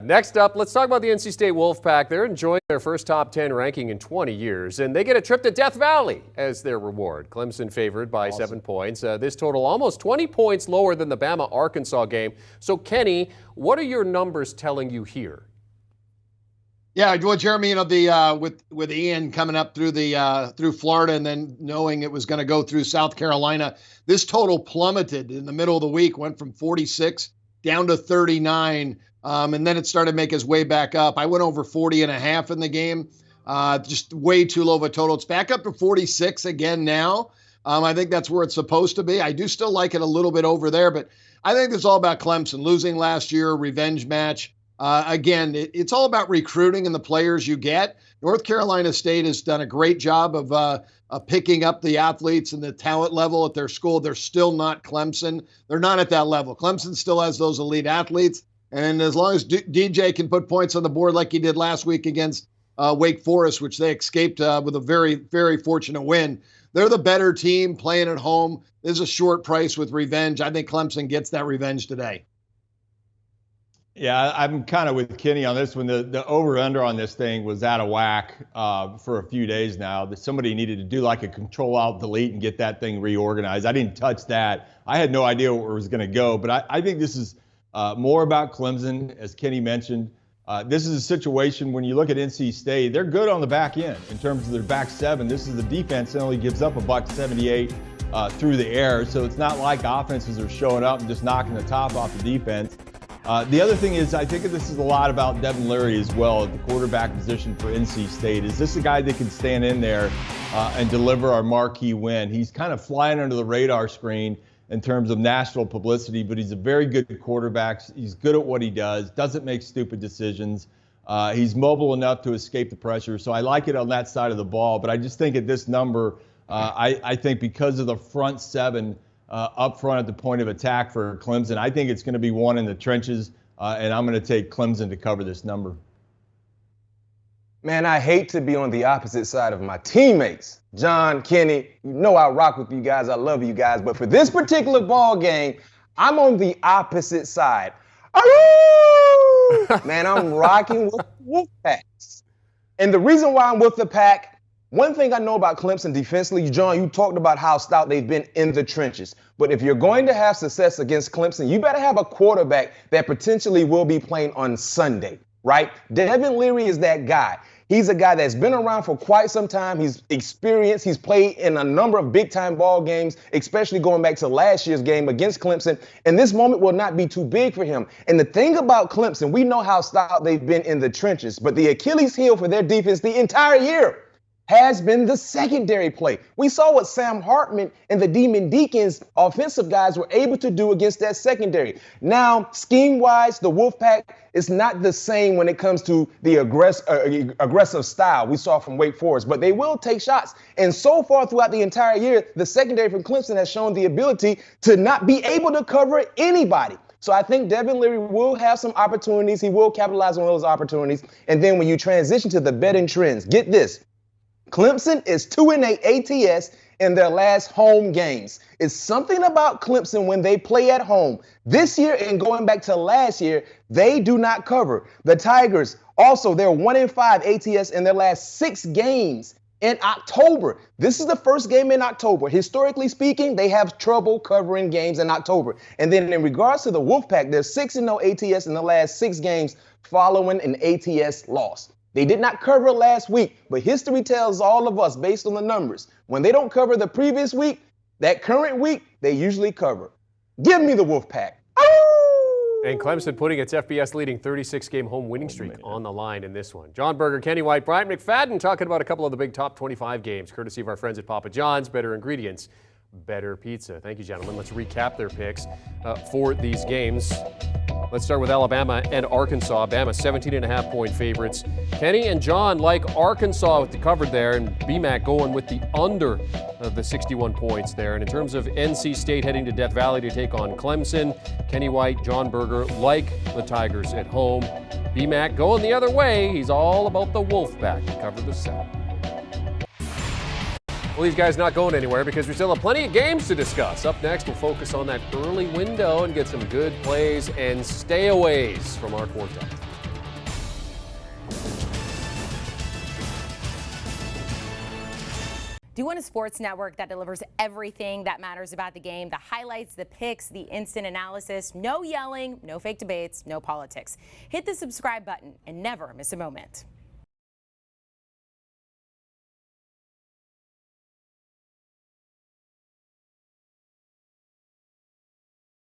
Next up, let's talk about the NC State Wolfpack. They're enjoying their first top 10 ranking in 20 years, and they get a trip to Death Valley as their reward. Clemson favored by 7 points. This total almost 20 points lower than the Bama-Arkansas game. So, Kenny, what are your numbers telling you here? Yeah, well, Jeremy, with Ian coming up through Florida and then knowing it was going to go through South Carolina, this total plummeted in the middle of the week, went from 46 down to 39. And then it started to make its way back up. I went over 40.5 in the game. Just way too low of a total. It's back up to 46 again now. I think that's where it's supposed to be. I do still like it a little bit over there, but I think it's all about Clemson losing last year, revenge match. Again, it's all about recruiting and the players you get. North Carolina State has done a great job of picking up the athletes and the talent level at their school. They're still not Clemson. They're not at that level. Clemson still has those elite athletes. And as long as DJ can put points on the board like he did last week against Wake Forest, which they escaped with a very, very fortunate win, they're the better team playing at home. There's a short price with revenge. I think Clemson gets that revenge today. Yeah, I'm kind of with Kenny on this one. The over-under on this thing was out of whack for a few days now. Somebody needed to do like a control-alt-delete and get that thing reorganized. I didn't touch that. I had no idea where it was going to go. But I think this is more about Clemson, as Kenny mentioned. This is a situation when you look at NC State, they're good on the back end in terms of their back seven. This is the defense that only gives up $178 through the air. So it's not like offenses are showing up and just knocking the top off the defense. The other thing is, I think this is a lot about Devin Leary as well at the quarterback position for NC State. Is this a guy that can stand in there and deliver our marquee win? He's kind of flying under the radar screen in terms of national publicity, but he's a very good quarterback. He's good at what he does, doesn't make stupid decisions. He's mobile enough to escape the pressure. So I like it on that side of the ball, but I just think at this number, I think because of the front seven up front at the point of attack for Clemson, I think it's going to be one in the trenches, and I'm going to take Clemson to cover this number. Man, I hate to be on the opposite side of my teammates. John, Kenny, you know I rock with you guys. I love you guys. But for this particular ball game, I'm on the opposite side. Man, I'm rocking with Wolfpacks. And the reason why I'm with the pack, one thing I know about Clemson defensively, John, you talked about how stout they've been in the trenches. But if you're going to have success against Clemson, you better have a quarterback that potentially will be playing on Sunday, right? Devin Leary is that guy. He's a guy that's been around for quite some time. He's experienced. He's played in a number of big-time ball games, especially going back to last year's game against Clemson. And this moment will not be too big for him. And the thing about Clemson, we know how stout they've been in the trenches, but the Achilles heel for their defense the entire year has been the secondary play. We saw what Sam Hartman and the Demon Deacons offensive guys were able to do against that secondary. Now, scheme-wise, the Wolfpack is not the same when it comes to the aggressive style we saw from Wake Forest, but they will take shots. And so far throughout the entire year, the secondary from Clemson has shown the ability to not be able to cover anybody. So I think Devin Leary will have some opportunities. He will capitalize on those opportunities. And then when you transition to the betting trends, get this. Clemson is 2-8 ATS in their last home games. It's something about Clemson when they play at home. This year and going back to last year, they do not cover. The Tigers, also, they're 1-5 ATS in their last 6 games in October. This is the first game in October. Historically speaking, they have trouble covering games in October. And then in regards to the Wolfpack, they're 6-0 ATS in the last 6 games following an ATS loss. They did not cover last week, but history tells all of us, based on the numbers, when they don't cover the previous week, that current week, they usually cover. Give me the Wolfpack. And Clemson putting its FBS leading 36-game home winning streak on the line in this one. John Berger, Kenny White, Bryant McFadden talking about a couple of the big top 25 games, courtesy of our friends at Papa John's. Better ingredients, better pizza. Thank you, gentlemen. Let's recap their picks for these games. Let's start with Alabama and Arkansas. Bama 17.5-point favorites. Kenny and John like Arkansas with the cover there, and BMAC going with the under of the 61 points there. And in terms of NC State heading to Death Valley to take on Clemson, Kenny White, John Berger like the Tigers at home. BMAC going the other way. He's all about the Wolfpack to cover the 7. Well, these guys not going anywhere because we still have plenty of games to discuss. Up next, we'll focus on that early window and get some good plays and stayaways from our quartet. Do you want a sports network that delivers everything that matters about the game? The highlights, the picks, the instant analysis, no yelling, no fake debates, no politics. Hit the subscribe button and never miss a moment.